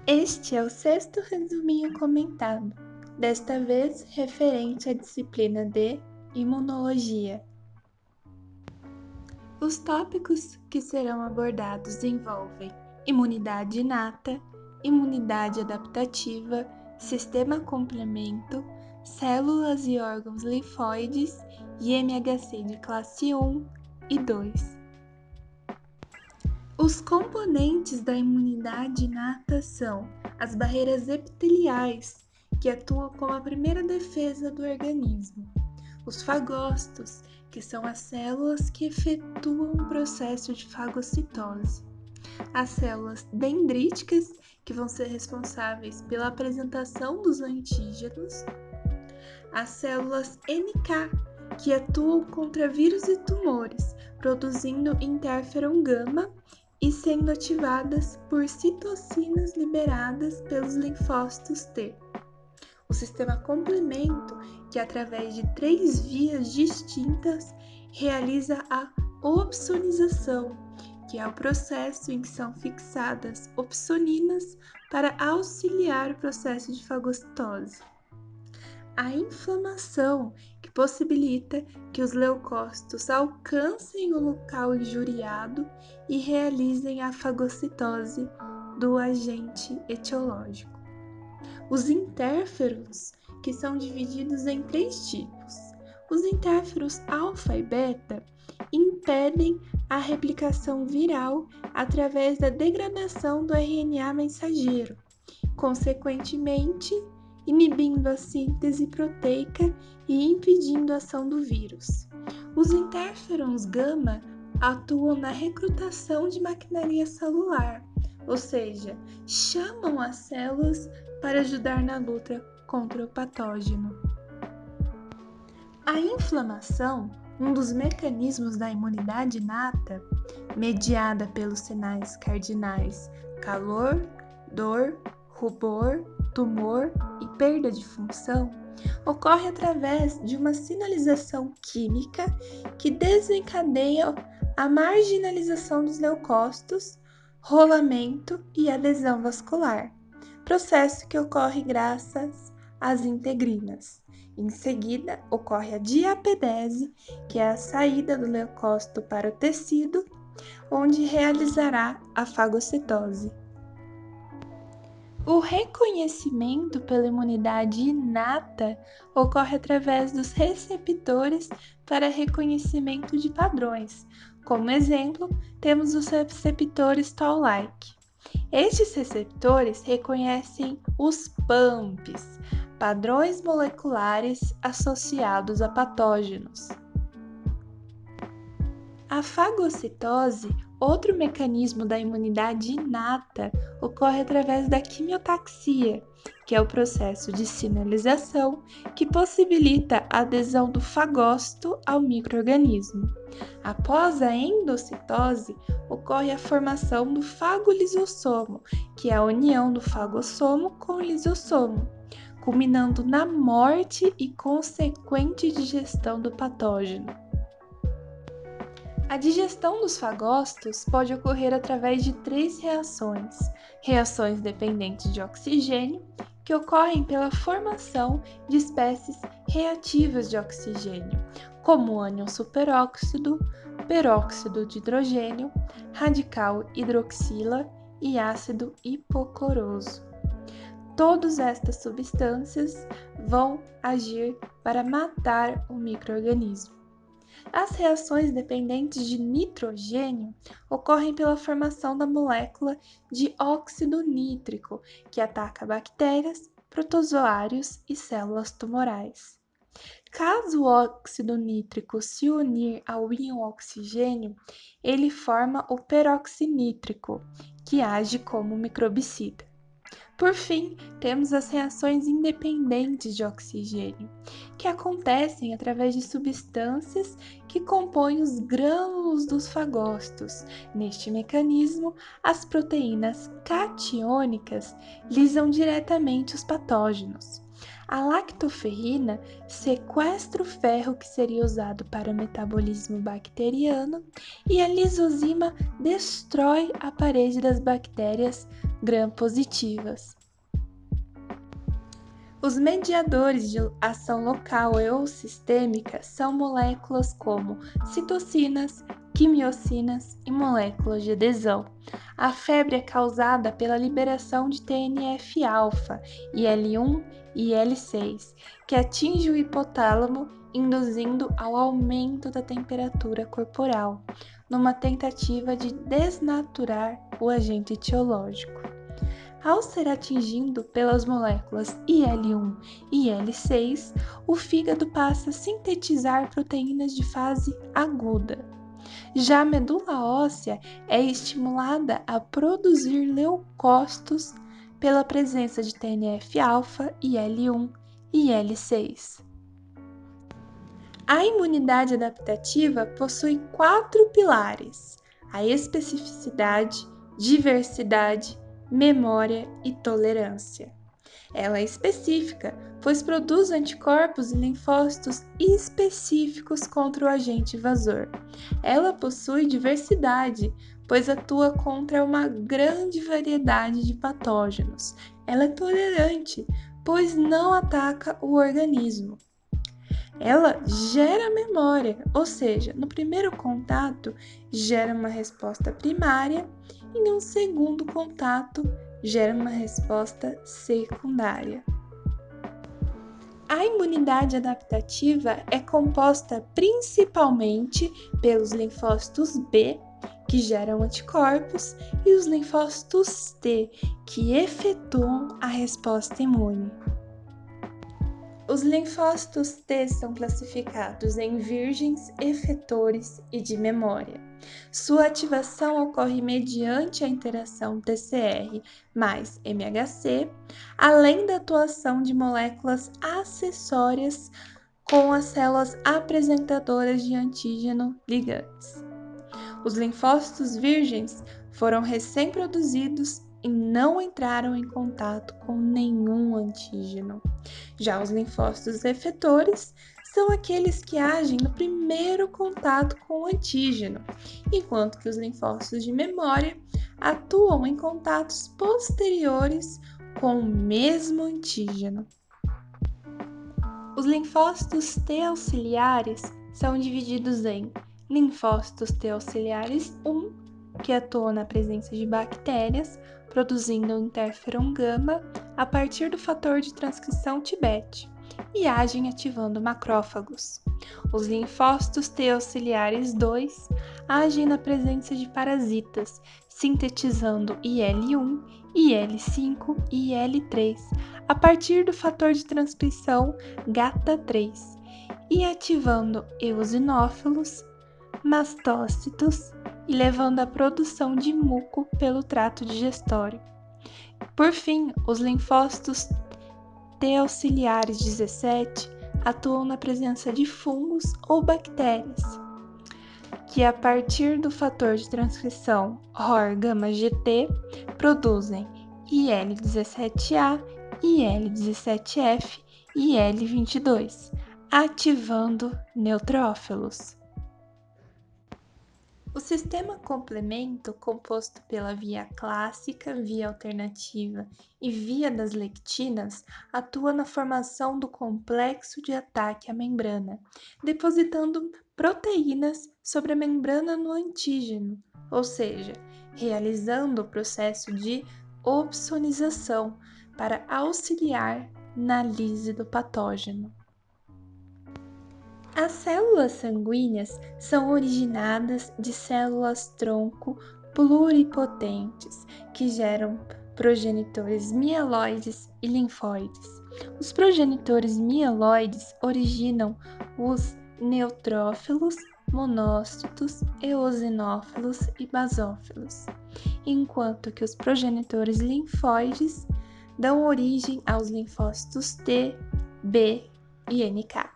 Este é o sexto resuminho comentado, desta vez referente à disciplina de Imunologia. Os tópicos que serão abordados envolvem imunidade inata, imunidade adaptativa, sistema complemento, células e órgãos linfóides e MHC de classe 1 e 2. Os componentes da imunidade inata são as barreiras epiteliais, que atuam como a primeira defesa do organismo, os fagócitos, que são as células que efetuam o processo de fagocitose, as células dendríticas, que vão ser responsáveis pela apresentação dos antígenos, as células NK, que atuam contra vírus e tumores, produzindo interferon gama e sendo ativadas por citocinas liberadas pelos linfócitos T. O sistema complemento, que através de 3 vias distintas realiza a opsonização, que é o processo em que são fixadas opsoninas para auxiliar o processo de fagocitose. A inflamação, que possibilita que os leucócitos alcancem o local injuriado e realizem a fagocitose do agente etiológico. Os interferons, que são divididos em 3 tipos. Os interferons alfa e beta impedem a replicação viral através da degradação do RNA mensageiro, consequentemente, inibindo a síntese proteica e impedindo a ação do vírus. Os interferons gama atuam na recrutação de maquinaria celular, ou seja, chamam as células para ajudar na luta contra o patógeno. A inflamação, um dos mecanismos da imunidade inata, mediada pelos sinais cardinais calor, dor, rubor, tumor e perda de função, ocorre através de uma sinalização química que desencadeia a marginalização dos leucócitos, rolamento e adesão vascular, processo que ocorre graças às integrinas. Em seguida, ocorre a diapedese, que é a saída do leucócito para o tecido, onde realizará a fagocitose. O reconhecimento pela imunidade inata ocorre através dos receptores para reconhecimento de padrões. Como exemplo, temos os receptores Toll-like. Estes receptores reconhecem os PAMPs, padrões moleculares associados a patógenos. A fagocitose, outro mecanismo da imunidade inata, ocorre através da quimiotaxia, que é o processo de sinalização que possibilita a adesão do fagócito ao micro-organismo. Após a endocitose, ocorre a formação do fagolisossomo, que é a união do fagossomo com o lisossomo, culminando na morte e consequente digestão do patógeno. A digestão dos fagócitos pode ocorrer através de 3 reações: reações dependentes de oxigênio, que ocorrem pela formação de espécies reativas de oxigênio, como ânion superóxido, peróxido de hidrogênio, radical hidroxila e ácido hipocloroso. Todas estas substâncias vão agir para matar o micro-organismo. As reações dependentes de nitrogênio ocorrem pela formação da molécula de óxido nítrico, que ataca bactérias, protozoários e células tumorais. Caso o óxido nítrico se unir ao íon oxigênio, ele forma o peroxinítrico, que age como microbicida. Por fim, temos as reações independentes de oxigênio, que acontecem através de substâncias que compõem os grânulos dos fagócitos. Neste mecanismo, as proteínas catiônicas lisam diretamente os patógenos. A lactoferrina sequestra o ferro que seria usado para o metabolismo bacteriano e a lisozima destrói a parede das bactérias gram-positivas. Os mediadores de ação local ou sistêmica são moléculas como citocinas, quimiocinas e moléculas de adesão. A febre é causada pela liberação de TNF-alfa, IL-1 e IL-6, que atinge o hipotálamo, induzindo ao aumento da temperatura corporal, numa tentativa de desnaturar o agente etiológico. Ao ser atingido pelas moléculas IL-1 e IL-6, o fígado passa a sintetizar proteínas de fase aguda. Já a medula óssea é estimulada a produzir leucócitos pela presença de TNF-alfa, IL-1 e IL-6. A imunidade adaptativa possui 4 pilares: a especificidade, diversidade, memória e tolerância. Ela é específica, pois produz anticorpos e linfócitos específicos contra o agente invasor. Ela possui diversidade, pois atua contra uma grande variedade de patógenos. Ela é tolerante, pois não ataca o organismo. Ela gera memória, ou seja, no primeiro contato gera uma resposta primária e em um segundo contato gera uma resposta secundária. A imunidade adaptativa é composta principalmente pelos linfócitos B, que geram anticorpos, e os linfócitos T, que efetuam a resposta imune. Os linfócitos T são classificados em virgens, efetores e de memória. Sua ativação ocorre mediante a interação TCR mais MHC, além da atuação de moléculas acessórias com as células apresentadoras de antígeno ligantes. Os linfócitos virgens foram recém-produzidos e não entraram em contato com nenhum antígeno. Já os linfócitos efetores são aqueles que agem no primeiro contato com o antígeno, enquanto que os linfócitos de memória atuam em contatos posteriores com o mesmo antígeno. Os linfócitos T auxiliares são divididos em linfócitos T auxiliares 1, que atuam na presença de bactérias, produzindo o interferon gama a partir do fator de transcrição TBET e agem ativando macrófagos. Os linfócitos T auxiliares 2 agem na presença de parasitas, sintetizando IL-1, IL-5 e IL-3 a partir do fator de transcrição GATA3 e ativando eosinófilos, mastócitos e levando à produção de muco pelo trato digestório. Por fim, os linfócitos T auxiliares 17 atuam na presença de fungos ou bactérias, que a partir do fator de transcrição ROR-γ-GT produzem IL-17A, IL-17F e IL-22, ativando neutrófilos. O sistema complemento, composto pela via clássica, via alternativa e via das lectinas, atua na formação do complexo de ataque à membrana, depositando proteínas sobre a membrana no antígeno, ou seja, realizando o processo de opsonização para auxiliar na lise do patógeno. As células sanguíneas são originadas de células-tronco pluripotentes, que geram progenitores mieloides e linfóides. Os progenitores mieloides originam os neutrófilos, monócitos, eosinófilos e basófilos, enquanto que os progenitores linfóides dão origem aos linfócitos T, B e NK.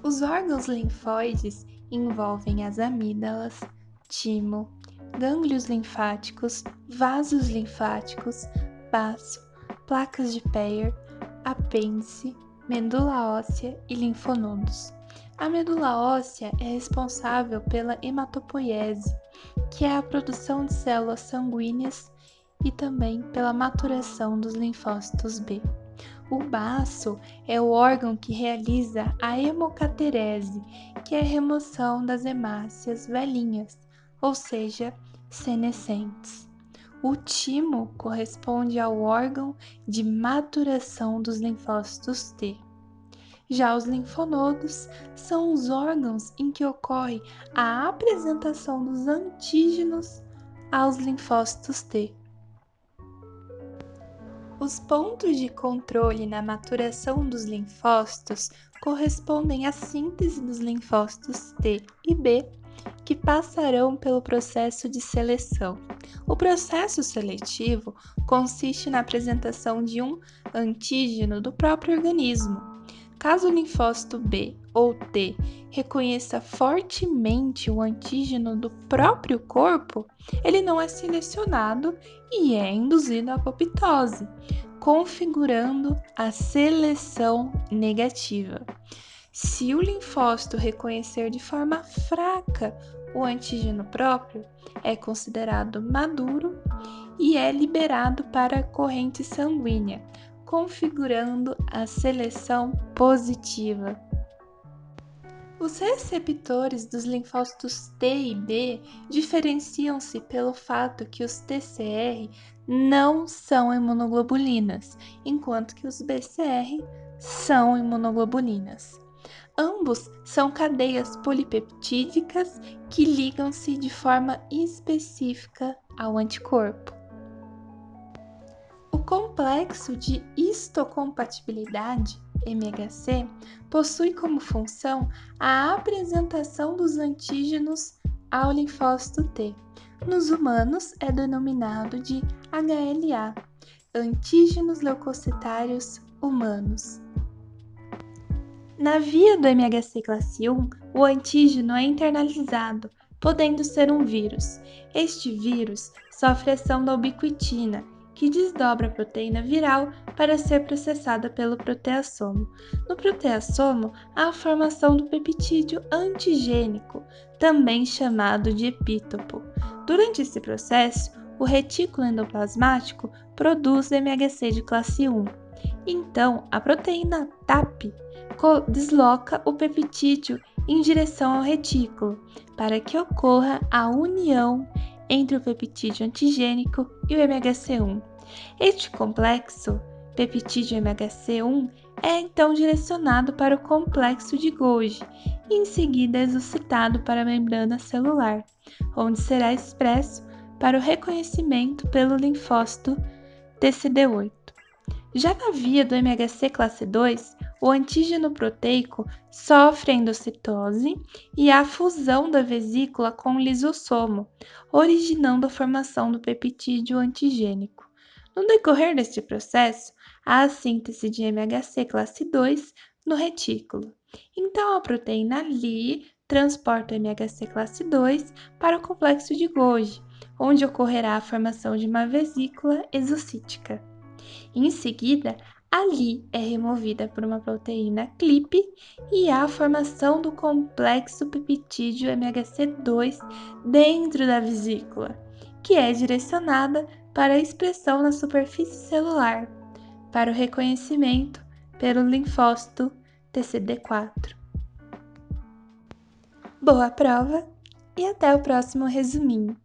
Os órgãos linfóides envolvem as amígdalas, timo, gânglios linfáticos, vasos linfáticos, baço, placas de Peyer, apêndice, medula óssea e linfonodos. A medula óssea é responsável pela hematopoiese, que é a produção de células sanguíneas e também pela maturação dos linfócitos B. O baço é o órgão que realiza a hemocaterese, que é a remoção das hemácias velhinhas, ou seja, senescentes. O timo corresponde ao órgão de maturação dos linfócitos T. Já os linfonodos são os órgãos em que ocorre a apresentação dos antígenos aos linfócitos T. Os pontos de controle na maturação dos linfócitos correspondem à síntese dos linfócitos T e B, que passarão pelo processo de seleção. O processo seletivo consiste na apresentação de um antígeno do próprio organismo. Caso o linfócito B ou T reconheça fortemente o antígeno do próprio corpo, ele não é selecionado e é induzido à apoptose, configurando a seleção negativa. Se o linfócito reconhecer de forma fraca o antígeno próprio, é considerado maduro e é liberado para a corrente sanguínea, configurando a seleção positiva. Os receptores dos linfócitos T e B diferenciam-se pelo fato que os TCR não são imunoglobulinas, enquanto que os BCR são imunoglobulinas. Ambos são cadeias polipeptídicas que ligam-se de forma específica ao anticorpo. O complexo de histocompatibilidade, MHC, possui como função a apresentação dos antígenos ao linfócito T. Nos humanos é denominado de HLA, antígenos leucocitários humanos. Na via do MHC classe 1, o antígeno é internalizado, podendo ser um vírus. Este vírus sofre ação da ubiquitina, que desdobra a proteína viral para ser processada pelo proteassomo. No proteassomo, há a formação do peptídeo antigênico, também chamado de epítopo. Durante esse processo, o retículo endoplasmático produz MHC de classe 1. Então, a proteína TAP desloca o peptídeo em direção ao retículo, para que ocorra a união entre o peptídeo antigênico e o MHC1. Este complexo, peptídeo MHC1, é então direcionado para o complexo de Golgi e em seguida exocitado para a membrana celular, onde será expresso para o reconhecimento pelo linfócito TCD8. Já na via do MHC classe 2, o antígeno proteico sofre a endocitose e a fusão da vesícula com o lisossomo, originando a formação do peptídeo antigênico. No decorrer deste processo, há a síntese de MHC classe 2 no retículo. Então, a proteína Li transporta o MHC classe 2 para o complexo de Golgi, onde ocorrerá a formação de uma vesícula exocítica. Em seguida, a Li é removida por uma proteína CLIP e há a formação do complexo peptídeo MHC2 dentro da vesícula, que é direcionada para a expressão na superfície celular, para o reconhecimento pelo linfócito TCD4. Boa prova e até o próximo resuminho!